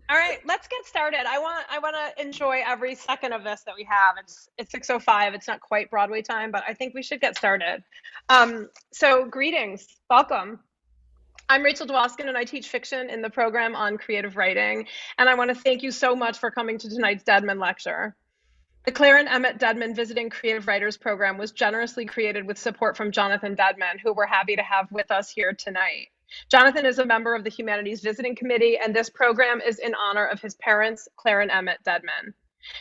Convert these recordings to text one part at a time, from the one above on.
All right, let's get started. I want to enjoy every second of this that we have. It's 6:05. It's not quite Broadway time, but I think we should get started. So greetings, welcome. I'm Rachel Dwoskin, and I teach fiction in the program on creative writing. And I want to thank you so much for coming to tonight's Dedmon lecture. The Claire and Emmett Dedmon Visiting Creative Writers Program was generously created with support from Jonathan Dedmon, who we're happy to have with us here tonight. Jonathan is a member of the Humanities Visiting Committee, and this program is in honor of his parents, Claire and Emmett Dedmon.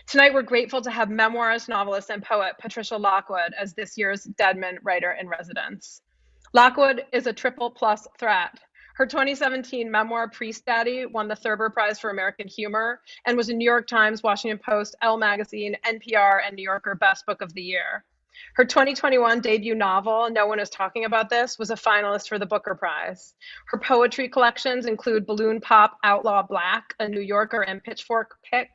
Tonight, we're grateful to have memoirist, novelist, and poet Patricia Lockwood as this year's Dedmon Writer in Residence. Lockwood is a triple plus threat. Her 2017 memoir, Priest Daddy, won the Thurber Prize for American Humor and was a New York Times, Washington Post, Elle Magazine, NPR, and New Yorker Best Book of the Year. Her 2021 debut novel, No One Is Talking About This, was a finalist for the Booker Prize. Her poetry collections include Balloon Pop, Outlaw Black, a New Yorker and Pitchfork pick.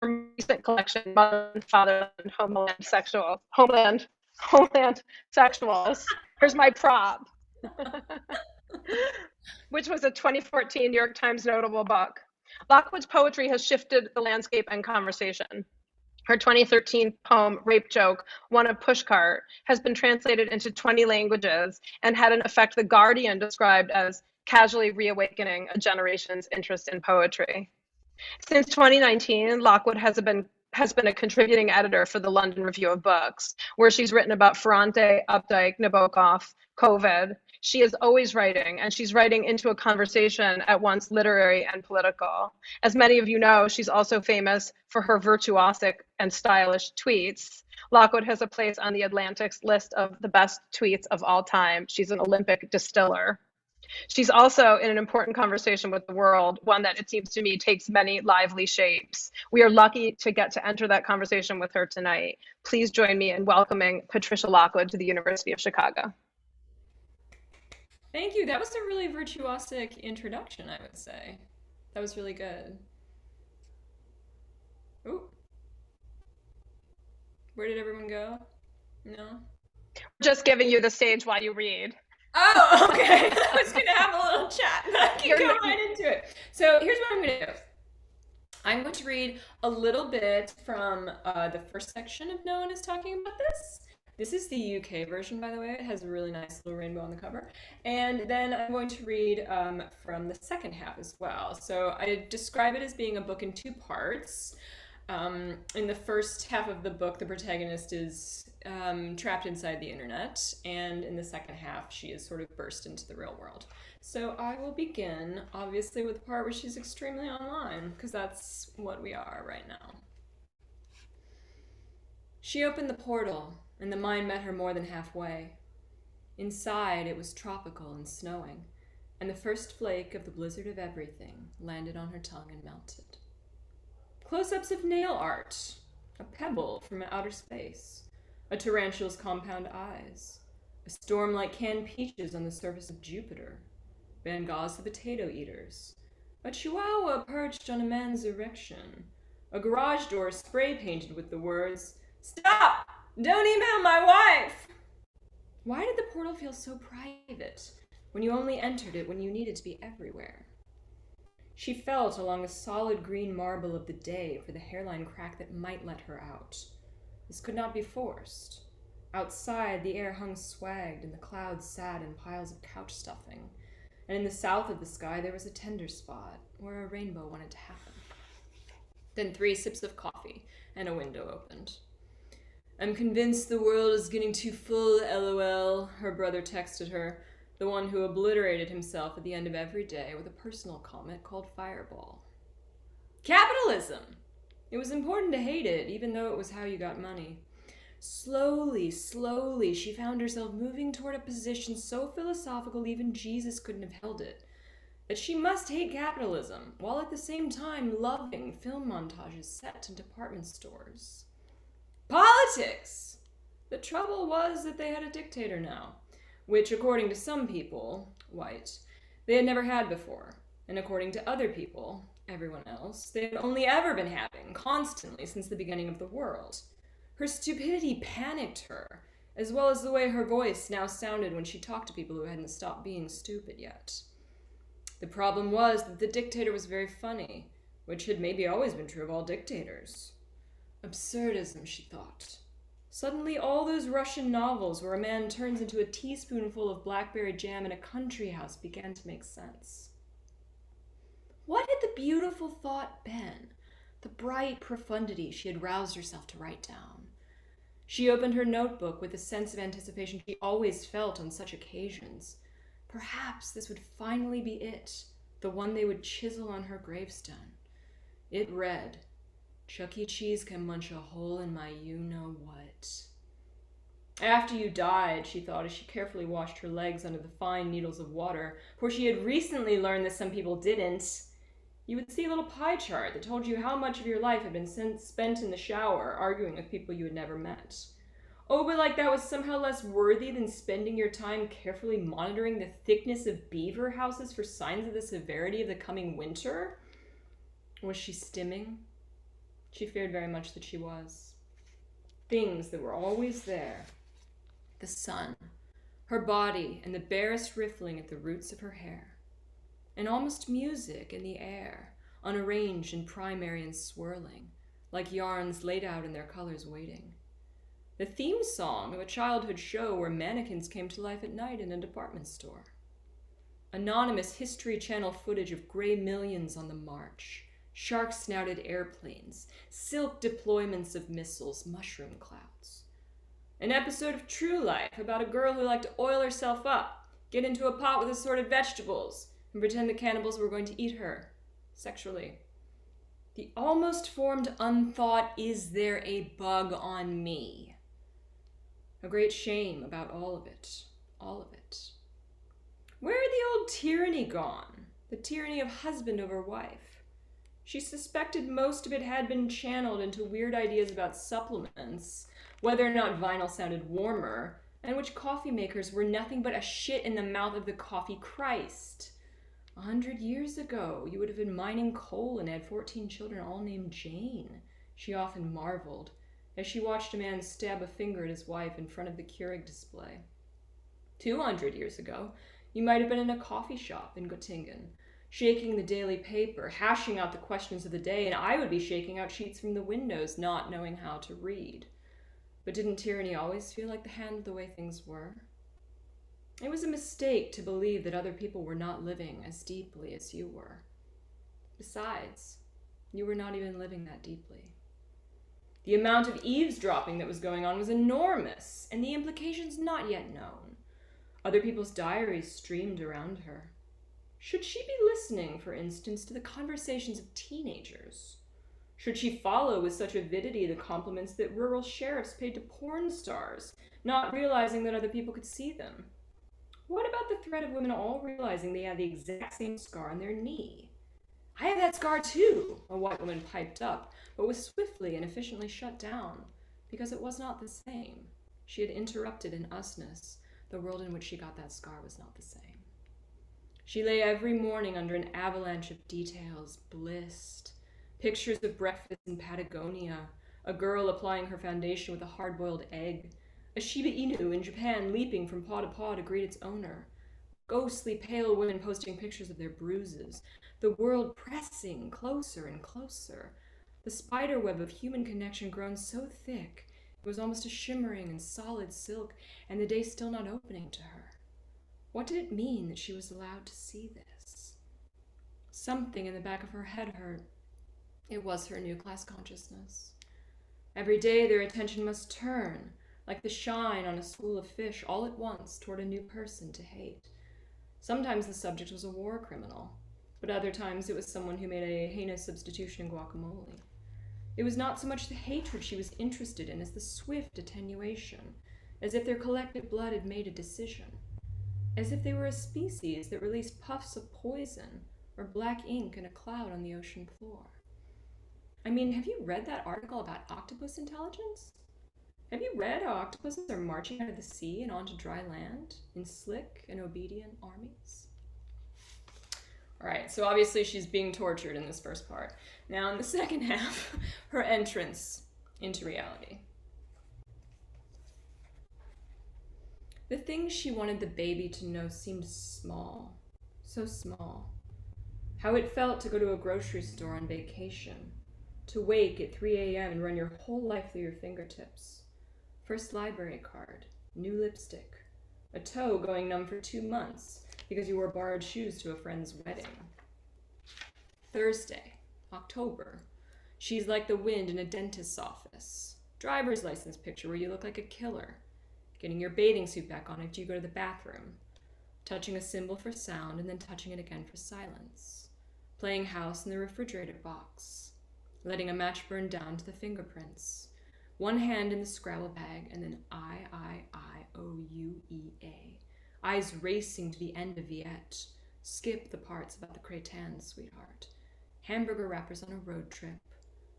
Her recent collection, Mother and Father and Homeland Sexuals. Here's my prop. Which was a 2014 New York Times notable book. Lockwood's poetry has shifted the landscape and conversation. Her 2013 poem, Rape Joke, one of Pushcart, has been translated into 20 languages and had an effect The Guardian described as casually reawakening a generation's interest in poetry. Since 2019, Lockwood has been a contributing editor for the London Review of Books, where she's written about Ferrante, Updike, Nabokov, COVID. She is always writing, and she's writing into a conversation at once literary and political. As many of you know, she's also famous for her virtuosic and stylish tweets. Lockwood has a place on the Atlantic's list of the best tweets of all time. She's an Olympic distiller. She's also in an important conversation with the world, one that it seems to me takes many lively shapes. We are lucky to get to enter that conversation with her tonight. Please join me in welcoming Patricia Lockwood to the University of Chicago. Thank you. That was a really virtuosic introduction, I would say. That was really good. Ooh. Where did everyone go? No? Just giving you the stage while you read. Oh, okay. I was going to have a little chat, but I keep going right into it. So here's what I'm going to do. I'm going to read a little bit from the first section of No One Is Talking About This. This is the UK version, by the way. It has a really nice little rainbow on the cover. And then I'm going to read from the second half as well. So I describe it as being a book in two parts. In the first half of the book, the protagonist is trapped inside the internet. And in the second half, she is sort of burst into the real world. So I will begin, obviously, with the part where she's extremely online, because that's what we are right now. She opened the portal, and the mine met her more than halfway. Inside, it was tropical and snowing, and the first flake of the blizzard of everything landed on her tongue and melted. Close-ups of nail art, a pebble from outer space, a tarantula's compound eyes, a storm like canned peaches on the surface of Jupiter, Van Gogh's The Potato Eaters, a chihuahua perched on a man's erection, a garage door spray-painted with the words, "Stop! Don't email my wife!" Why did the portal feel so private when you only entered it when you needed to be everywhere? She felt along the solid green marble of the day for the hairline crack that might let her out. This could not be forced. Outside, the air hung swagged and the clouds sat in piles of couch stuffing. And in the south of the sky, there was a tender spot where a rainbow wanted to happen. Then 3 sips of coffee and a window opened. "I'm convinced the world is getting too full, LOL," her brother texted her, the one who obliterated himself at the end of every day with a personal comment called Fireball. Capitalism! It was important to hate it, even though it was how you got money. Slowly, she found herself moving toward a position so philosophical even Jesus couldn't have held it. That she must hate capitalism, while at the same time loving film montages set in department stores. Politics! The trouble was that they had a dictator now, which, according to some people, white, they had never had before, and according to other people, everyone else, they had only ever been having, constantly, since the beginning of the world. Her stupidity panicked her, as well as the way her voice now sounded when she talked to people who hadn't stopped being stupid yet. The problem was that the dictator was very funny, which had maybe always been true of all dictators. Absurdism, she thought. Suddenly, all those Russian novels where a man turns into a teaspoonful of blackberry jam in a country house began to make sense. What had the beautiful thought been? The bright profundity she had roused herself to write down. She opened her notebook with the sense of anticipation she always felt on such occasions. Perhaps this would finally be it, the one they would chisel on her gravestone. It read, "Chuck E. Cheese can munch a hole in my you-know-what." After you died, she thought as she carefully washed her legs under the fine needles of water, for she had recently learned that some people didn't, you would see a little pie chart that told you how much of your life had been spent in the shower, arguing with people you had never met. Oh, but like that was somehow less worthy than spending your time carefully monitoring the thickness of beaver houses for signs of the severity of the coming winter? Was she stimming? She feared very much that she was. Things that were always there. The sun, her body, and the barest riffling at the roots of her hair. And almost music in the air, unarranged and primary and swirling, like yarns laid out in their colors waiting. The theme song of a childhood show where mannequins came to life at night in a department store. Anonymous History Channel footage of gray millions on the march, shark-snouted airplanes, silk deployments of missiles, mushroom clouds. An episode of True Life about a girl who liked to oil herself up, get into a pot with assorted vegetables, and pretend the cannibals were going to eat her, sexually. The almost formed unthought, "Is there a bug on me?" A great shame about all of it, all of it. Where had the old tyranny gone? The tyranny of husband over wife. She suspected most of it had been channeled into weird ideas about supplements, whether or not vinyl sounded warmer, and which coffee makers were nothing but a shit in the mouth of the coffee Christ. 100 years ago, you would have been mining coal and had 14 children all named Jane, she often marveled, as she watched a man stab a finger at his wife in front of the Keurig display. 200 years ago, you might have been in a coffee shop in Göttingen, shaking the daily paper, hashing out the questions of the day, and I would be shaking out sheets from the windows, not knowing how to read. But didn't tyranny always feel like the hand of the way things were? It was a mistake to believe that other people were not living as deeply as you were. Besides, you were not even living that deeply. The amount of eavesdropping that was going on was enormous, and the implications not yet known. Other people's diaries streamed around her. Should she be listening, for instance, to the conversations of teenagers? Should she follow with such avidity the compliments that rural sheriffs paid to porn stars, not realizing that other people could see them? What about the threat of women all realizing they had the exact same scar on their knee? "I have that scar too," a white woman piped up, but was swiftly and efficiently shut down, because it was not the same. She had interrupted in usness. The world in which she got that scar was not the same. She lay every morning under an avalanche of details, blissed. Pictures of breakfast in Patagonia, a girl applying her foundation with a hard-boiled egg, a Shiba Inu in Japan leaping from paw to greet its owner, ghostly pale women posting pictures of their bruises, the world pressing closer and closer, the spiderweb of human connection grown so thick it was almost a shimmering and solid silk, and the day still not opening to her. What did it mean that she was allowed to see this? Something in the back of her head hurt. It was her new class consciousness. Every day their attention must turn, like the shine on a school of fish, all at once toward a new person to hate. Sometimes the subject was a war criminal, but other times it was someone who made a heinous substitution in guacamole. It was not so much the hatred she was interested in as the swift attenuation, as if their collective blood had made a decision, as if they were a species that released puffs of poison or black ink in a cloud on the ocean floor. I mean, have you read that article about octopus intelligence? Have you read how octopuses are marching out of the sea and onto dry land in slick and obedient armies? All right, so obviously she's being tortured in this first part. Now in the second half, her entrance into reality. The things she wanted the baby to know seemed small, so small. How it felt to go to a grocery store on vacation, to wake at 3 a.m. and run your whole life through your fingertips. First library card, new lipstick, a toe going numb for 2 months because you wore borrowed shoes to a friend's wedding. Thursday, October. She's like the wind in a dentist's office. Driver's license picture where you look like a killer. Getting your bathing suit back on after you go to the bathroom. Touching a symbol for sound and then touching it again for silence. Playing house in the refrigerator box. Letting a match burn down to the fingerprints. One hand in the Scrabble bag and then I-O-U-E-A. Eyes racing to the end of Viet. Skip the parts about the Cretans, sweetheart. Hamburger wrappers on a road trip.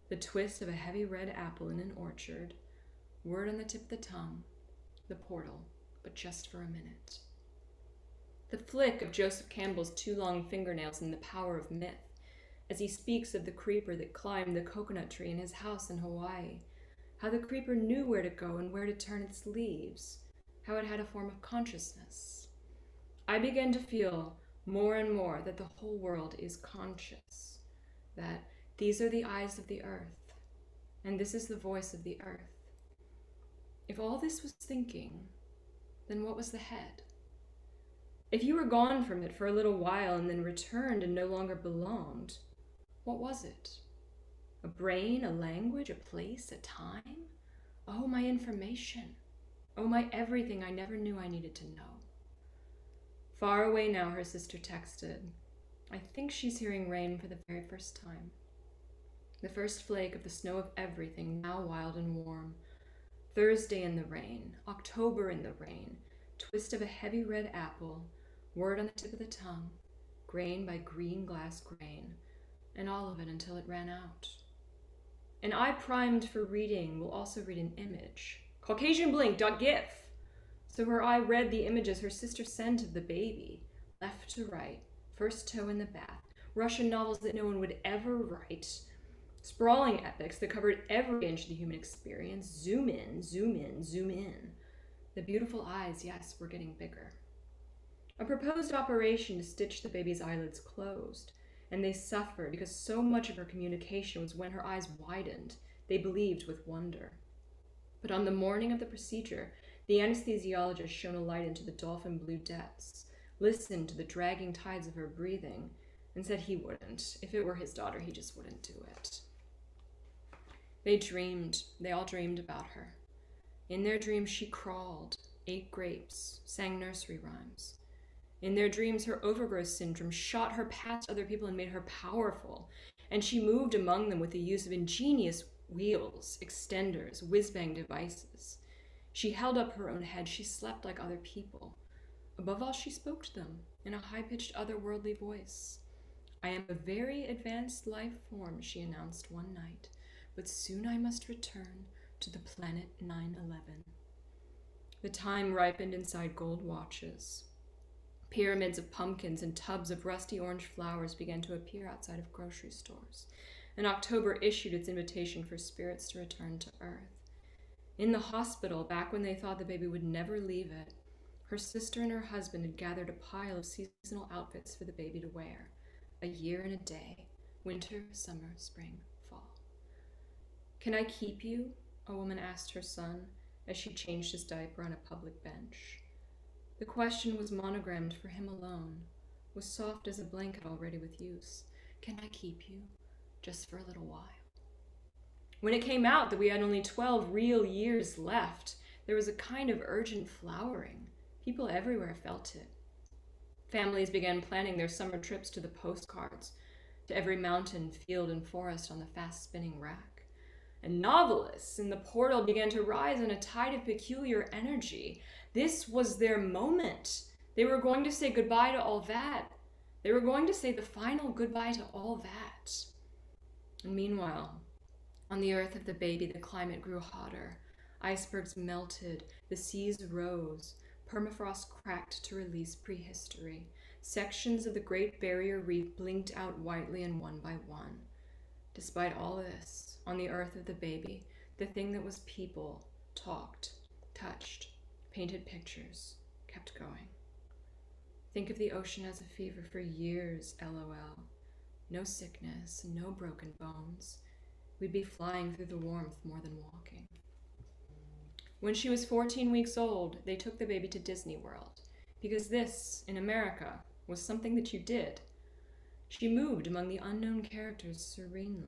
The twist of a heavy red apple in an orchard. Word on the tip of the tongue. The portal, but just for a minute. The flick of Joseph Campbell's 2 long fingernails in The Power of Myth, as he speaks of the creeper that climbed the coconut tree in his house in Hawaii, how the creeper knew where to go and where to turn its leaves, how it had a form of consciousness. I began to feel more and more that the whole world is conscious, that these are the eyes of the earth, and this is the voice of the earth. If all this was thinking, then what was the head? If you were gone from it for a little while and then returned and no longer belonged, what was it? A brain, a language, a place, a time? Oh, my information. Oh, my everything I never knew I needed to know. Far away now, her sister texted. I think she's hearing rain for the very first time. The first flake of the snow of everything, now wild and warm. Thursday in the rain, October in the rain, twist of a heavy red apple, word on the tip of the tongue, grain by green glass grain, and all of it until it ran out. And I primed for reading will also read an image. CaucasianBlink.gif. So her eye read the images her sister sent of the baby, left to right, first toe in the bath, Russian novels that no one would ever write, sprawling epics that covered every inch of the human experience, zoom in, zoom in, zoom in. The beautiful eyes, yes, were getting bigger. A proposed operation to stitch the baby's eyelids closed, and they suffered because so much of her communication was when her eyes widened, they believed with wonder. But on the morning of the procedure, the anesthesiologist shone a light into the dolphin blue depths, listened to the dragging tides of her breathing, and said he wouldn't. If it were his daughter, he just wouldn't do it. They all dreamed about her. In their dreams, she crawled, ate grapes, sang nursery rhymes. In their dreams, her overgrowth syndrome shot her past other people and made her powerful, and she moved among them with the use of ingenious wheels, extenders, whiz-bang devices. She held up her own head. She slept like other people. Above all, she spoke to them in a high-pitched, otherworldly voice. I am a very advanced life form, she announced one night, but soon I must return to the planet 911. The time ripened inside gold watches. Pyramids of pumpkins and tubs of rusty orange flowers began to appear outside of grocery stores, and October issued its invitation for spirits to return to Earth. In the hospital, back when they thought the baby would never leave it, her sister and her husband had gathered a pile of seasonal outfits for the baby to wear. A year and a day, winter, summer, spring, fall. Can I keep you? A woman asked her son as she changed his diaper on a public bench. The question was monogrammed for him alone, was soft as a blanket already with use. Can I keep you? Just for a little while. When it came out that we had only 12 real years left, there was a kind of urgent flowering. People everywhere felt it. Families began planning their summer trips to the postcards, to every mountain, field, and forest on the fast-spinning rack. And novelists in the portal began to rise in a tide of peculiar energy. This was their moment. They were going to say goodbye to all that. They were going to say the final goodbye to all that. And meanwhile, on the earth of the baby, the climate grew hotter. Icebergs melted, the seas rose, permafrost cracked to release prehistory. Sections of the Great Barrier Reef blinked out whitely and one by one. Despite all this, on the earth of the baby, the thing that was people talked, touched, painted pictures, kept going. Think of the ocean as a fever for years, LOL. No sickness, no broken bones. We'd be flying through the warmth more than walking. When she was 14 weeks old, they took the baby to Disney World, because this, in America, was something that you did. She moved among the unknown characters serenely.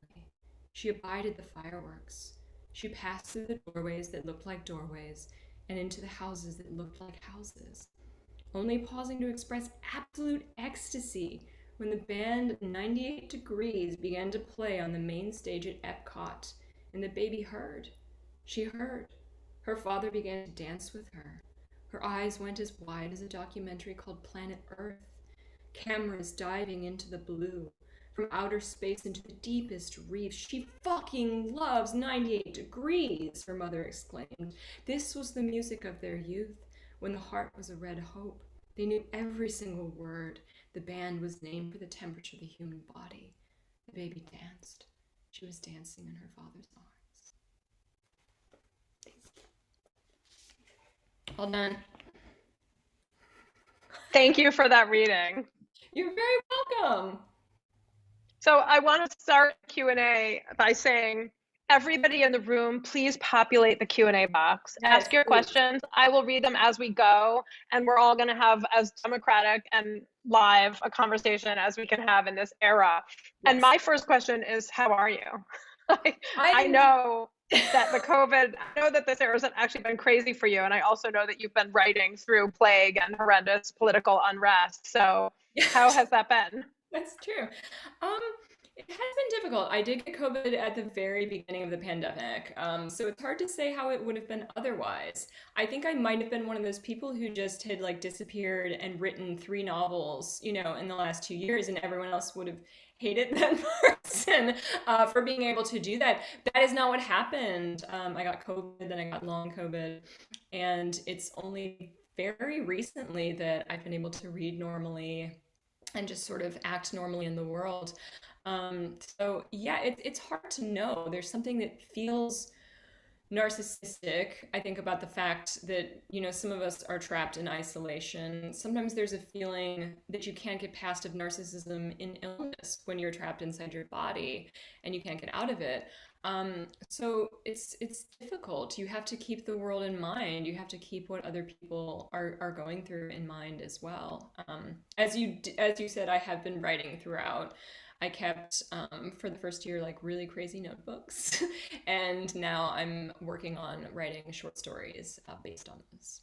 She abided the fireworks. She passed through the doorways that looked like doorways and into the houses that looked like houses, only pausing to express absolute ecstasy when the band 98 Degrees began to play on the main stage at Epcot, and the baby heard. She heard. Her father began to dance with her. Her eyes went as wide as a documentary called Planet Earth, cameras diving into the blue, from outer space into the deepest reefs. She fucking loves 98 Degrees, her mother exclaimed. This was the music of their youth, when the heart was a red hope. They knew every single word. The band was named for the temperature of the human body. The baby danced. She was dancing in her father's arms. All done. Thank you for that reading. You're very welcome. So I want to start Q&A by saying, everybody in the room, please populate the Q&A box. Yes, Ask your please. questions. I will read them as we go, and we're all going to have as democratic and live a conversation as we can have in this era. Yes. And my first question is, how are you? I know that the COVID, I know that this era has actually been crazy for you, and I also know that you've been writing through plague and horrendous political unrest. So how has that been? That's true. It has been difficult. I did get COVID at the very beginning of the pandemic, so it's hard to say how it would have been otherwise. I think I might have been one of those people who just had like disappeared and written 3 novels, in the last 2 years, and everyone else would have hated that person for being able to do that. That is not what happened. I got COVID, then I got long COVID, and it's only very recently that I've been able to read normally and just sort of act normally in the world. So yeah, it's hard to know. There's something that feels narcissistic, I think, about the fact that, some of us are trapped in isolation. Sometimes there's a feeling that you can't get past of narcissism in illness when you're trapped inside your body and you can't get out of it. So it's difficult. You have to keep the world in mind. You have to keep what other people are going through in mind as well. As you said, I have been writing throughout. I kept, for the first year, like really crazy notebooks, and now I'm working on writing short stories based on this.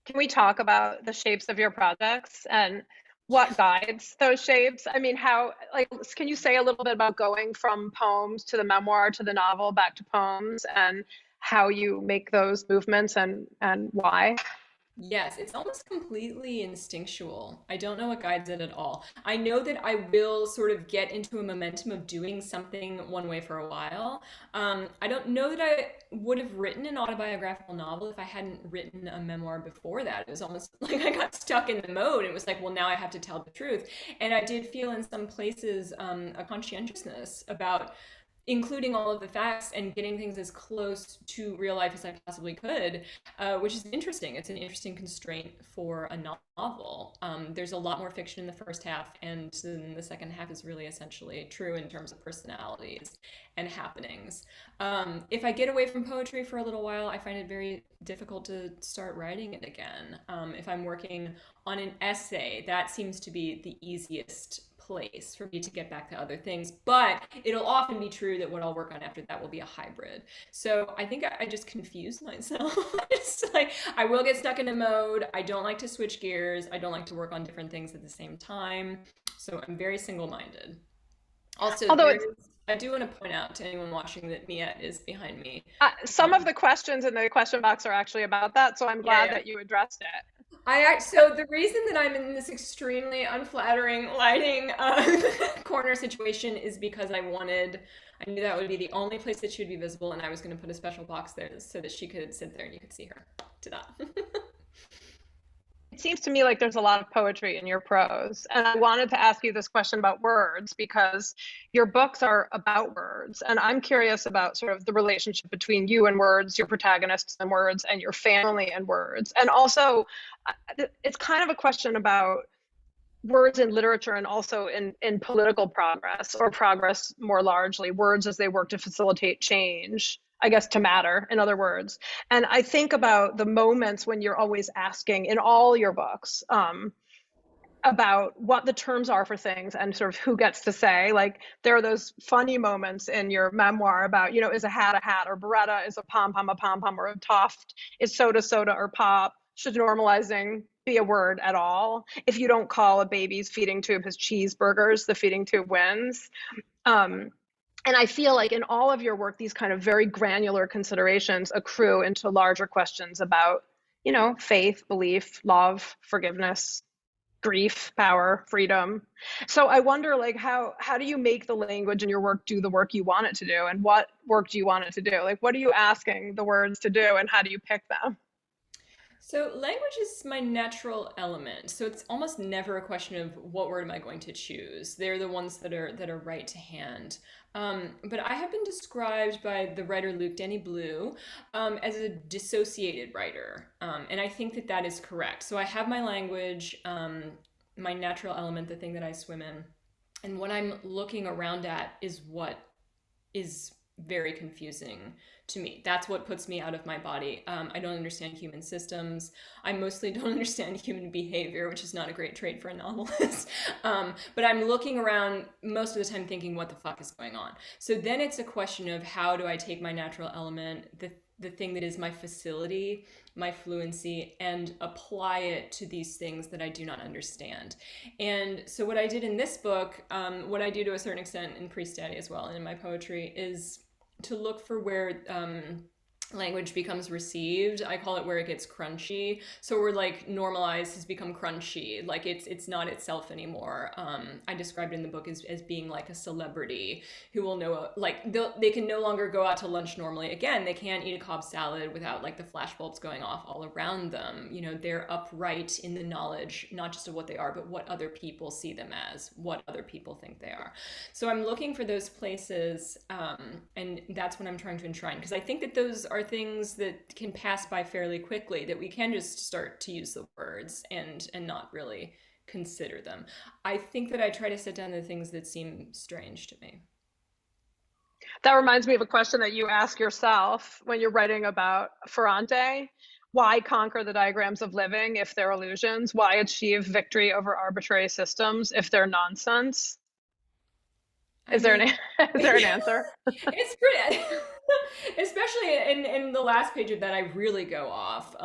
Can we talk about the shapes of your projects and what guides those shapes? I mean, can you say a little bit about going from poems to the memoir to the novel back to poems and how you make those movements and why? Yes, it's almost completely instinctual. I don't know what guides it at all. I know that I will sort of get into a momentum of doing something one way for a while. I don't know that I would have written an autobiographical novel if I hadn't written a memoir before that. It was almost like I got stuck in the mode. It was like, well, now I have to tell the truth. And I did feel in some places a conscientiousness about including all of the facts and getting things as close to real life as I possibly could, which is interesting. It's an interesting constraint for a novel. There's a lot more fiction in the first half, and then the second half is really essentially true in terms of personalities and happenings. If I get away from poetry for a little while, I find it very difficult to start writing it again. If I'm working on an essay, that seems to be the easiest place for me to get back to other things, but it'll often be true that what I'll work on after that will be a hybrid. So I think I just confuse myself. It's like I will get stuck in a mode. I don't like to switch gears. I don't like to work on different things at the same time. So I'm very single-minded. Also, I do want to point out to anyone watching that Mia is behind me. Some of the questions in the question box are actually about that, so I'm glad that you addressed it. So the reason that I'm in this extremely unflattering lighting corner situation is because I knew that would be the only place that she would be visible, and I was going to put a special box there so that she could sit there and you could see her. Ta-da. It seems to me like there's a lot of poetry in your prose. And I wanted to ask you this question about words because your books are about words. And I'm curious about sort of the relationship between you and words, your protagonists and words, and your family and words. And also, it's kind of a question about words in literature and also in political progress or progress more largely, words as they work to facilitate change, I guess, to matter, in other words. And I think about the moments when you're always asking in all your books, about what the terms are for things and sort of who gets to say. Like there are those funny moments in your memoir about, is a hat, or Beretta is a pom pom, or a Toft is soda or pop. Should normalizing be a word at all? If you don't call a baby's feeding tube his cheeseburgers, the feeding tube wins. Um, and I feel like in all of your work, these kind of very granular considerations accrue into larger questions about, faith, belief, love, forgiveness, grief, power, freedom. So I wonder, like, how do you make the language in your work do the work you want it to do, and what work do you want it to do? Like, what are you asking the words to do, and how do you pick them? So language is my natural element. So it's almost never a question of what word am I going to choose. They're the ones that are right to hand. But I have been described by the writer Luke Denny Blue as a dissociated writer, and I think that that is correct. So I have my language, my natural element, the thing that I swim in, and what I'm looking around at is what is very confusing to me. That's what puts me out of my body. I don't understand human systems. I mostly don't understand human behavior, which is not a great trait for a novelist. But I'm looking around most of the time thinking, what the fuck is going on? So then it's a question of how do I take my natural element, the thing that is my facility, my fluency, and apply it to these things that I do not understand. And so what I did in this book, what I do to a certain extent in Priest Daddy as well, and in my poetry, is to look for where language becomes received. I call it where it gets crunchy. So we're like normalized has become crunchy, like it's not itself anymore. I described in the book as being like a celebrity who will know, like they can no longer go out to lunch normally again. They can't eat a Cobb salad without like the flash bulbs going off all around them. They're upright in the knowledge not just of what they are, but what other people see them as, what other people think they are. So I'm looking for those places, and that's what I'm trying to enshrine, because I think that those are things that can pass by fairly quickly, that we can just start to use the words and not really consider them. I think that I try to set down the things that seem strange to me. That reminds me of a question that you ask yourself when you're writing about Ferrante. Why conquer the diagrams of living if they're illusions? Why achieve victory over arbitrary systems if they're nonsense? I Is there mean, an is there an answer? it's pretty, especially in the last page of that, I really go off.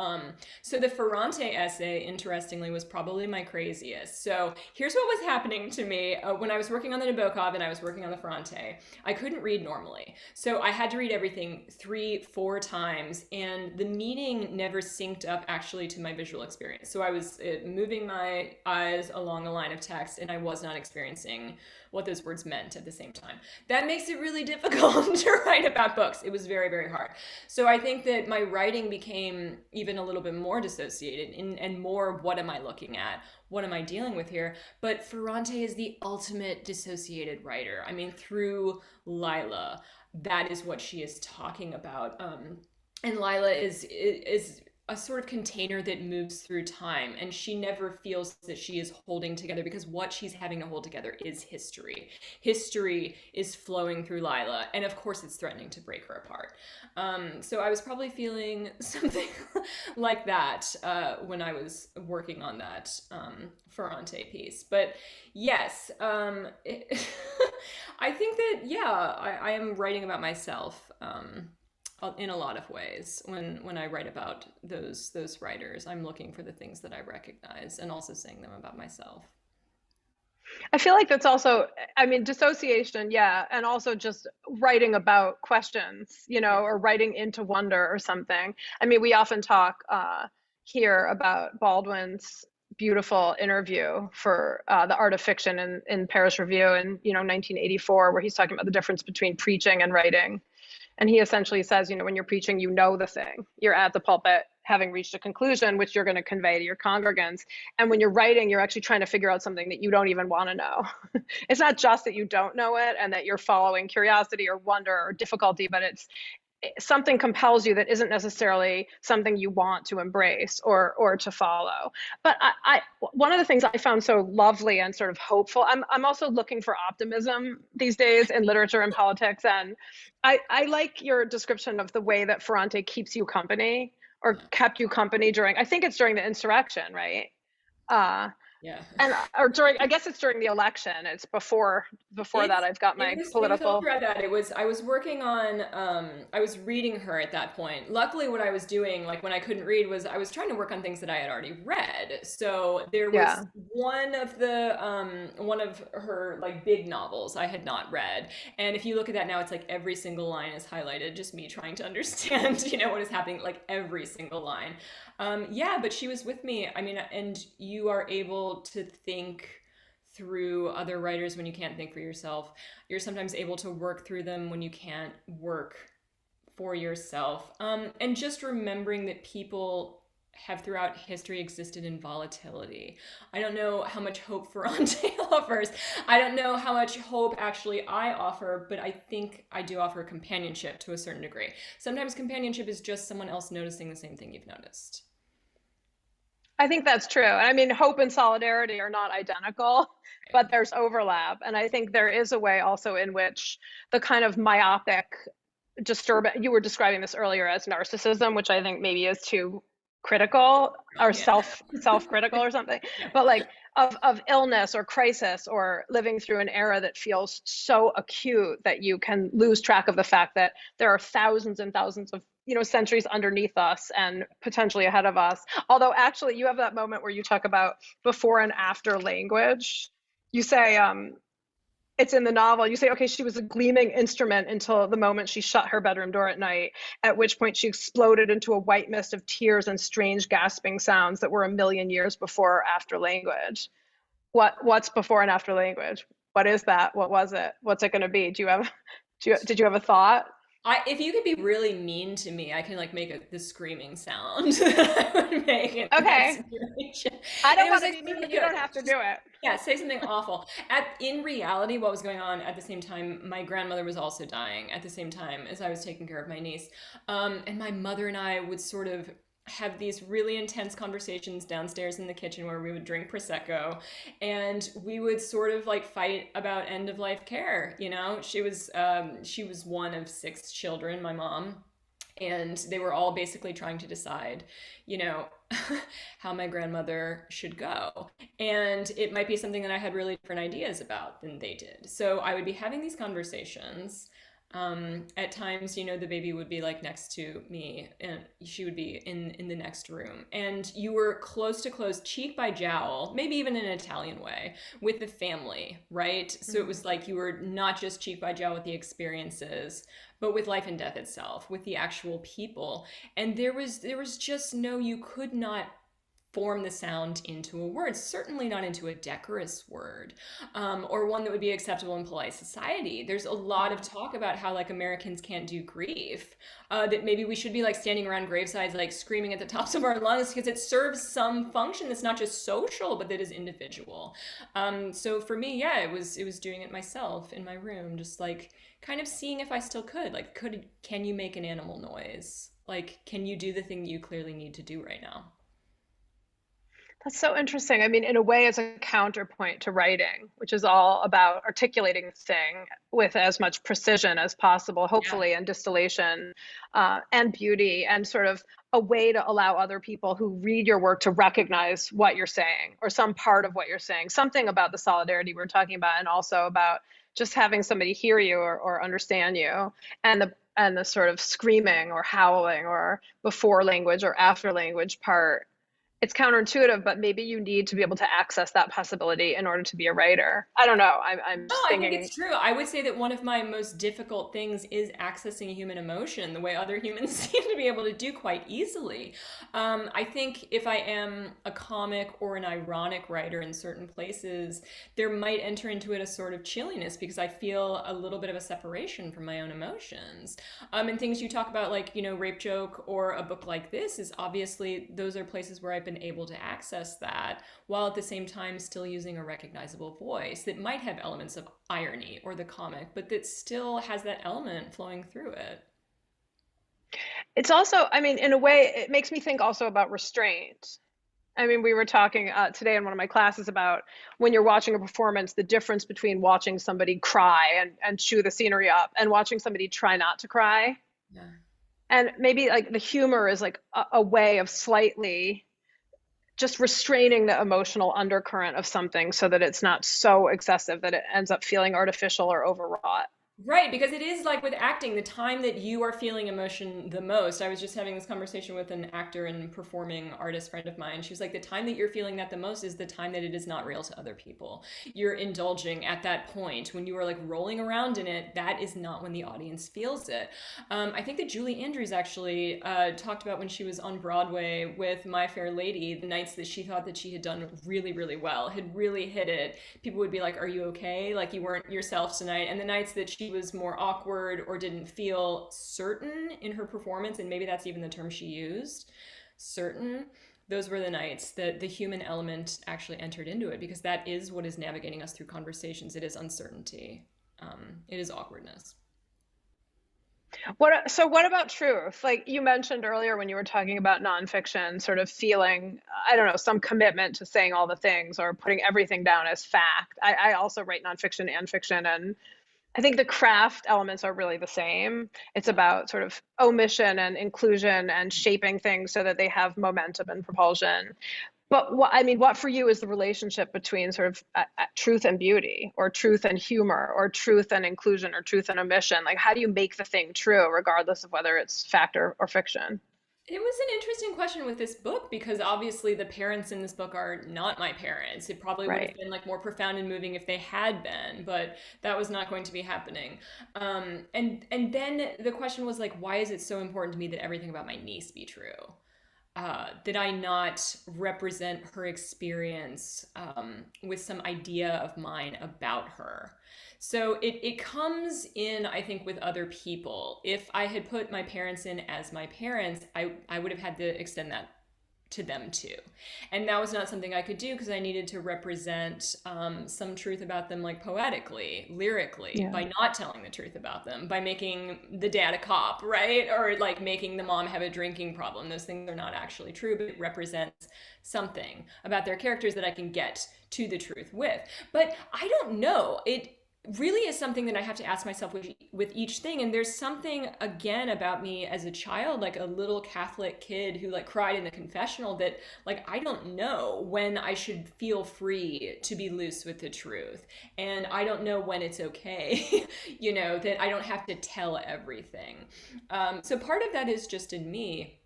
So the Ferrante essay, interestingly, was probably my craziest. So here's what was happening to me when I was working on the Nabokov and I was working on the Ferrante. I couldn't read normally, so I had to read everything 3, 4 times, and the meaning never synced up actually to my visual experience. So I was moving my eyes along a line of text, and I was not experiencing what those words meant at the same time. That makes it really difficult to write about books. It was very, very hard. So I think that my writing became even a little bit more dissociated and more, what am I looking at? What am I dealing with here? But Ferrante is the ultimate dissociated writer. I mean, through Lila, that is what she is talking about. And Lila is a sort of container that moves through time, and she never feels that she is holding together, because what she's having to hold together is history. History is flowing through Lila, and of course it's threatening to break her apart. So I was probably feeling something like that when I was working on that Ferrante piece. But yes, I think that, yeah, I am writing about myself in a lot of ways. When I write about those writers, I'm looking for the things that I recognize and also saying them about myself. I feel like that's also, I mean, dissociation, yeah, and also just writing about questions, Yeah. or writing into wonder or something. I mean, we often talk here about Baldwin's beautiful interview for The Art of Fiction in Paris Review in 1984, where he's talking about the difference between preaching and writing. And he essentially says, when you're preaching, the thing. You're at the pulpit having reached a conclusion, which you're going to convey to your congregants. And when you're writing, you're actually trying to figure out something that you don't even want to know. It's not just that you don't know it and that you're following curiosity or wonder or difficulty, but something compels you that isn't necessarily something you want to embrace or to follow. But one of the things I found so lovely and sort of hopeful, I'm also looking for optimism these days in literature and politics. And I like your description of the way that Ferrante keeps you company or Yeah. kept you company during, I think it's during the insurrection, right? Uh, Yeah. and or during, I guess it's during the election. It's before that. I've got It my was all political. throughout that. I was working on I was reading her at that point. Luckily what I was doing, like when I couldn't read, was I was trying to work on things that I had already read. So there was Yeah. one of her like big novels I had not read. And if you look at that now, it's like every single line is highlighted, just me trying to understand, what is happening, like every single line. Yeah, but she was with me. I mean, and you are able to think through other writers when you can't think for yourself. You're sometimes able to work through them when you can't work for yourself. And just remembering that people have throughout history existed in volatility. I don't know how much hope Ferrante offers. I don't know how much hope actually I offer, but I think I do offer companionship to a certain degree. Sometimes companionship is just someone else noticing the same thing you've noticed. I think that's true. I mean, hope and solidarity are not identical, Right. but there's overlap. And I think there is a way also in which the kind of myopic disturbance, you were describing this earlier as narcissism, which I think maybe is too critical or Wrong, yeah. self-critical or something, Yeah. but like of illness or crisis or living through an era that feels so acute that you can lose track of the fact that there are thousands and thousands of centuries underneath us and potentially ahead of us. Although actually you have that moment where you talk about before and after language. You say it's in the novel. You say, okay, she was a gleaming instrument until the moment she shut her bedroom door at night, at which point she exploded into a white mist of tears and strange gasping sounds that were a million years before or after language. What's before and after language? What is that? What was it? What's it going to be? Did you have a thought? If you could be really mean to me, I can like make the screaming sound that I would make in that Okay. situation. I And don't it was want to like be mean, really but you good. don't have to do it. Yeah, say something awful. In reality, what was going on at the same time, my grandmother was also dying at the same time as I was taking care of my niece. And my mother and I would sort of have these really intense conversations downstairs in the kitchen where we would drink prosecco and we would sort of like fight about end of life care. She was one of six children, my mom, and they were all basically trying to decide, you know, how my grandmother should go. And it might be something that I had really different ideas about than they did. So I would be having these conversations. At times, the baby would be like next to me and she would be in the next room. And you were close to close, cheek by jowl, maybe even in an Italian way, with the family, right? So it was like you were not just cheek by jowl with the experiences, but with life and death itself, with the actual people. And there was just no, you could not form the sound into a word, certainly not into a decorous word, or one that would be acceptable in polite society. There's a lot of talk about how like Americans can't do grief, that maybe we should be like standing around gravesides like screaming at the tops of our lungs because it serves some function that's not just social but that is individual. So for me, yeah, it was doing it myself in my room, just like kind of seeing if I still could, like, can you make an animal noise, like can you do the thing that you clearly need to do right now. That's so interesting. I mean, in a way, it's a counterpoint to writing, which is all about articulating the thing with as much precision as possible, Yeah. hopefully, and distillation and beauty, and sort of a way to allow other people who read your work to recognize what you're saying or some part of what you're saying, something about the solidarity we're talking about, and also about just having somebody hear you or understand you, and the sort of screaming or howling or before language or after language part. It's counterintuitive, but maybe you need to be able to access that possibility in order to be a writer. I don't know. I'm No, just I think thinking. it's true. I would say that one of my most difficult things is accessing human emotion the way other humans seem to be able to do quite easily. I think if I am a comic or an ironic writer in certain places, there might enter into it a sort of chilliness because I feel a little bit of a separation from my own emotions. And things you talk about, like, rape joke or a book like this, is obviously those are places where I've been able to access that while at the same time still using a recognizable voice that might have elements of irony or the comic, but that still has that element flowing through it. It's also, I mean, in a way, it makes me think also about restraint. I mean, we were talking today in one of my classes about when you're watching a performance, the difference between watching somebody cry and chew the scenery up and watching somebody try not to cry. Yeah. And maybe like the humor is like a way of slightly just restraining the emotional undercurrent of something so that it's not so excessive that it ends up feeling artificial or overwrought. Right, because it is like with acting, the time that you are feeling emotion the most. I was just having this conversation with an actor and performing artist friend of mine. She was like, the time that you're feeling that the most is the time that it is not real to other people. You're indulging at that point. When you are like rolling around in it, that is not when the audience feels it. I think that Julie Andrews actually talked about when she was on Broadway with My Fair Lady, the nights that she thought that she had done really, really well, had really hit it. People would be like, "Are you okay? Like you weren't yourself tonight." And the nights that she was more awkward or didn't feel certain in her performance, and maybe that's even the term she used, certain, those were the nights that the human element actually entered into it, because that is what is navigating us through conversations. It is uncertainty. It is awkwardness. What about truth? Like you mentioned earlier when you were talking about nonfiction, sort of feeling, I don't know, some commitment to saying all the things or putting everything down as fact. I also write nonfiction and fiction, and I think the craft elements are really the same. It's Yeah. about sort of omission and inclusion and shaping things so that they have momentum and propulsion. But what I mean, what for you is the relationship between sort of truth and beauty, or truth and humor, or truth and inclusion, or truth and omission? Like, how do you make the thing true, regardless of whether it's fact or fiction? It was an interesting question with this book because obviously the parents in this book are not my parents. It probably would have Right. been like more profound and moving if they had been, but that was not going to be happening. And then the question was like, why is it so important to me that everything about my niece be true? Did I not represent her experience with some idea of mine about her? So it comes in, I think, with other people. If I had put my parents in as my parents, I would have had to extend that to them too. And that was not something I could do because I needed to represent some truth about them, like poetically, lyrically, Yeah. by not telling the truth about them, by making the dad a cop, right? Or like making the mom have a drinking problem. Those things are not actually true, but it represents something about their characters that I can get to the truth with. But I don't know. It really is something that I have to ask myself with each thing. And there's something again about me as a child, like a little Catholic kid who like cried in the confessional, that like I don't know when I should feel free to be loose with the truth. And I don't know when it's okay, that I don't have to tell everything. So part of that is just in me.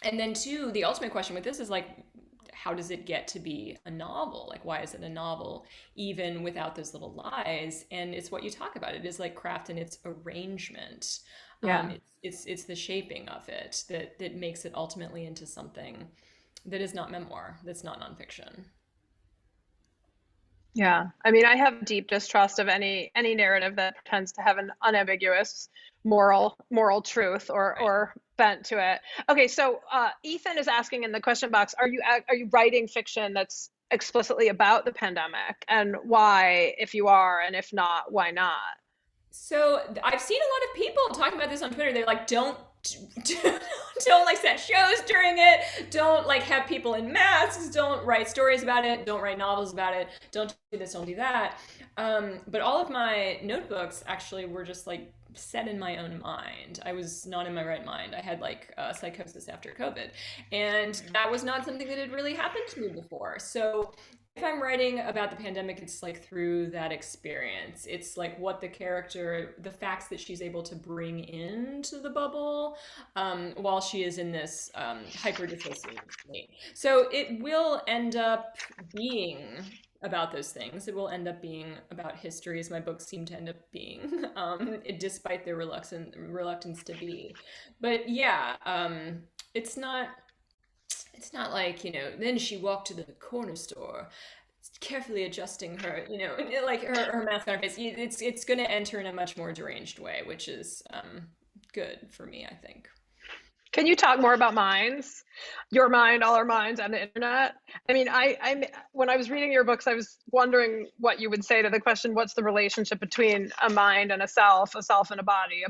And then two, the ultimate question with this is like, how does it get to be a novel? Like, why is it a novel even without those little lies? And it's what you talk about. It is like craft and its arrangement. Yeah. It's the shaping of it that makes it ultimately into something that is not memoir, that's not nonfiction. Yeah. I mean, I have deep distrust of any narrative that pretends to have an unambiguous moral truth Right. or bent to it. Okay, so Ethan is asking in the question box, are you writing fiction that's explicitly about the pandemic, and why, if you are, and if not, why not? So I've seen a lot of people talking about this on Twitter. They're like, don't like set shows during it. Don't like have people in masks. Don't write stories about it. Don't write novels about it. Don't do this. Don't do that. But all of my notebooks actually were just like set in my own mind. I was not in my right mind. I had like psychosis after COVID, and that was not something that had really happened to me before. So if I'm writing about the pandemic, it's like through that experience. It's like what the character, the facts that she's able to bring into the bubble while she is in this hyper dissociative state. So it will end up being about those things. It will end up being about history, as my books seem to end up being, despite their reluctance to be. But yeah, it's not it's not like, then she walked to the corner store, carefully adjusting her, like her mask on her face. It's going to enter in a much more deranged way, which is good for me, I think. Can you talk more about minds? Your mind, all our minds, and the internet. I mean, when I was reading your books, I was wondering what you would say to the question, what's the relationship between a mind and a self and a body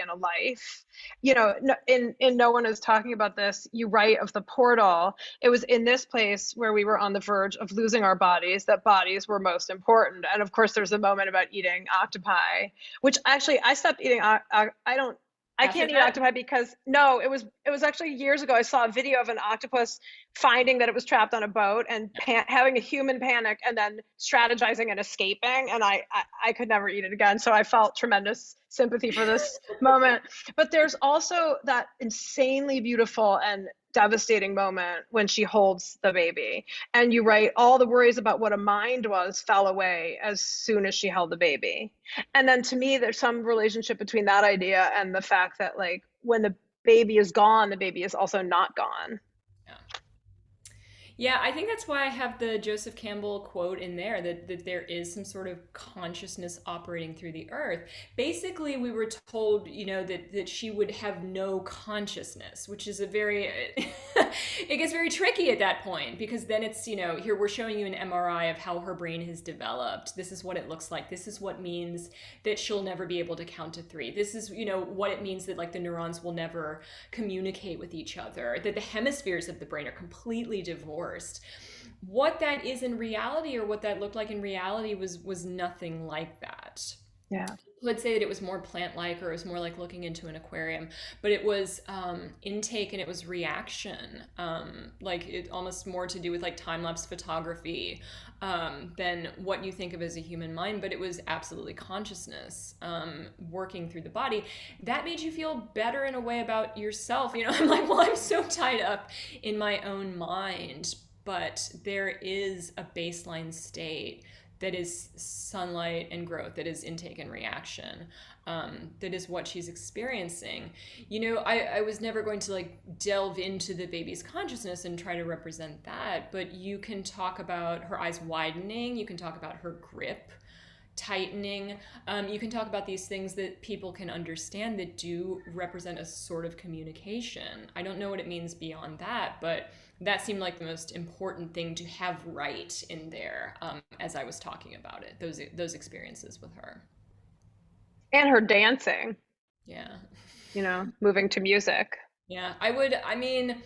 and a life? You know, in No One Is Talking About This, you write of the portal. It was in this place where we were on the verge of losing our bodies that bodies were most important. And of course, there's a moment about eating octopi, which actually I stopped eating. I don't. I After can't eat that? octopi because no, it was actually years ago. I saw a video of an octopus finding that it was trapped on a boat and having a human panic and then strategizing and escaping. And I could never eat it again. So I felt tremendous sympathy for this moment. But there's also that insanely beautiful and devastating moment when she holds the baby. And you write all the worries about what a mind was fell away as soon as she held the baby. And then to me, there's some relationship between that idea and the fact that, like, when the baby is gone, the baby is also not gone. Yeah. Yeah, I think that's why I have the Joseph Campbell quote in there that there is some sort of consciousness operating through the earth. Basically, we were told, that she would have no consciousness, which is a very, it gets very tricky at that point because then it's, here we're showing you an MRI of how her brain has developed. This is what it looks like. This is what means that she'll never be able to count to three. This is, what it means that like the neurons will never communicate with each other, that the hemispheres of the brain are completely divorced. What that is in reality, or what that looked like in reality, was nothing like that. Yeah. Would say that it was more plant-like, or it was more like looking into an aquarium, but it was intake and it was reaction, like it almost more to do with like time-lapse photography than what you think of as a human mind. But it was absolutely consciousness working through the body that made you feel better in a way about yourself. I'm like, well, I'm so tied up in my own mind, but there is a baseline state that is sunlight and growth, that is intake and reaction, that is what she's experiencing. I was never going to like delve into the baby's consciousness and try to represent that, but you can talk about her eyes widening, you can talk about her grip tightening, you can talk about these things that people can understand that do represent a sort of communication. I don't know what it means beyond that, but that seemed like the most important thing to have right in there, as I was talking about it, those experiences with her. And her dancing, Yeah. moving to music. Yeah, I mean,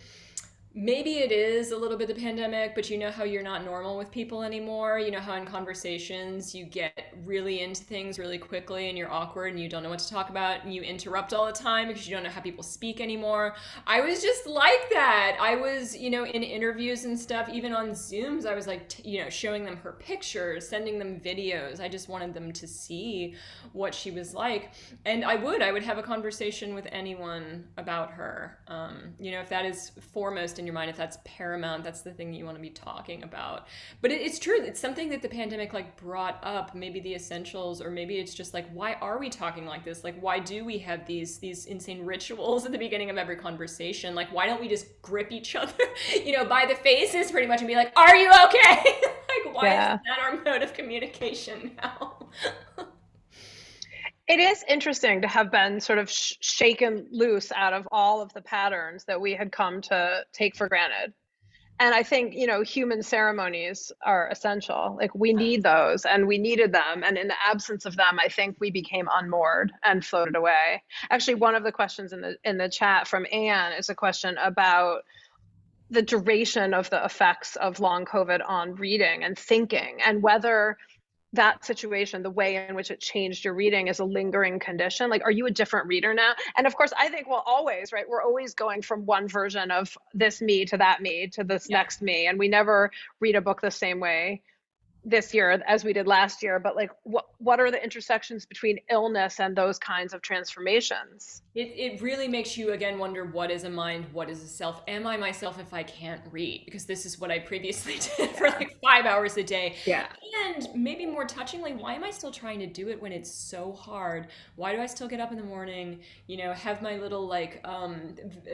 maybe it is a little bit the pandemic, but you know how you're not normal with people anymore. You know how in conversations you get really into things really quickly and you're awkward and you don't know what to talk about and you interrupt all the time because you don't know how people speak anymore. I was just like that. I was, in interviews and stuff, even on Zooms, I was like, showing them her pictures, sending them videos. I just wanted them to see what she was like. And I would have a conversation with anyone about her. If that is foremost in your mind, if that's paramount, that's the thing that you want to be talking about. But it's true, it's something that the pandemic like brought up, maybe the essentials, or maybe it's just like, why are we talking like this? Like, why do we have these insane rituals at the beginning of every conversation? Like, why don't we just grip each other by the faces pretty much and be like, are you okay? Like, why Yeah. is that our mode of communication now? It is interesting to have been sort of shaken loose out of all of the patterns that we had come to take for granted. And I think, human ceremonies are essential. Like, we need those and we needed them. And in the absence of them, I think we became unmoored and floated away. Actually, one of the questions in the chat from Anne is a question about the duration of the effects of long COVID on reading and thinking, and whether that situation, the way in which it changed your reading, is a lingering condition. Like, are you a different reader now? And of course, I think, well, always, right? We're always going from one version of this me to that me to this Yeah. next me. And we never read a book the same way this year as we did last year. But like, what are the intersections between illness and those kinds of transformations? It really makes you again wonder, what is a mind, what is a self? Am I myself if I can't read? Because this is what I previously did for like 5 hours a day. Yeah. And maybe more touchingly, why am I still trying to do it when it's so hard? Why do I still get up in the morning, have my little like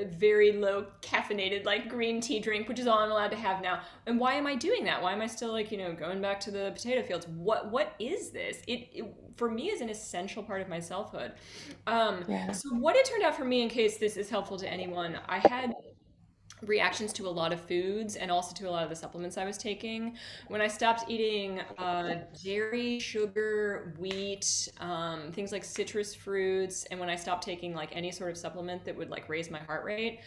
very low caffeinated like green tea drink, which is all I'm allowed to have now? And why am I doing that? Why am I still like, going back back to the potato fields. What is this? It for me is an essential part of my selfhood. Yeah. So what it turned out for me, in case this is helpful to anyone, I had reactions to a lot of foods and also to a lot of the supplements I was taking. When I stopped eating dairy, sugar, wheat, things like citrus fruits, and when I stopped taking like any sort of supplement that would like raise my heart rate,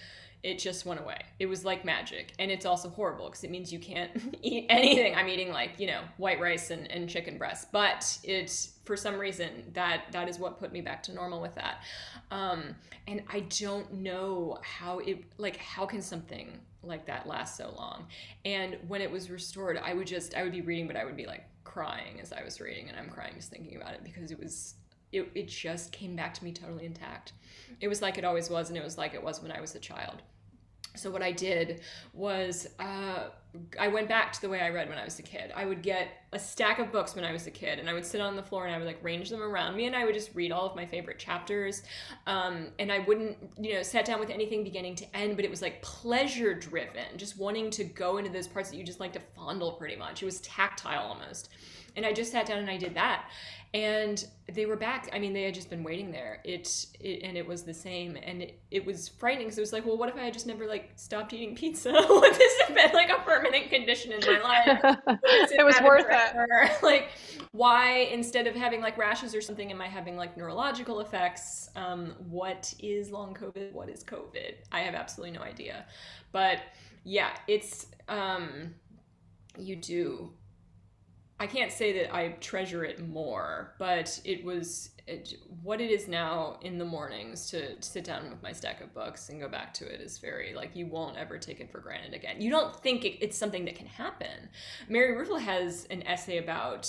it just went away. It was like magic. And it's also horrible because it means you can't eat anything. I'm eating like, white rice and chicken breast. But it's for some reason that is what put me back to normal with that. And I don't know how can something like that last so long? And when it was restored, I would be reading, but I would be like crying as I was reading, and I'm crying just thinking about it because it just came back to me totally intact. It was like it always was, and it was like it was when I was a child. So what I did was I went back to the way I read when I was a kid. I would get a stack of books when I was a kid, and I would sit on the floor and I would like range them around me, and I would just read all of my favorite chapters. And I wouldn't, sat down with anything beginning to end, but it was like pleasure driven, just wanting to go into those parts that you just like to fondle pretty much. It was tactile almost. And I just sat down and I did that. And they were back. I mean, they had just been waiting there. And it was the same. And it was frightening because it was like, well, what if I had just never like stopped eating pizza? Would this have been like a permanent condition in my life? It was worth it. Like, why instead of having like rashes or something, am I having like neurological effects? What is long COVID? What is COVID? I have absolutely no idea. But yeah, it's you do. I can't say that I treasure it more, but what it is now in the mornings to sit down with my stack of books and go back to it is very, like, you won't ever take it for granted again. You don't think it's something that can happen. Mary Ruefle has an essay about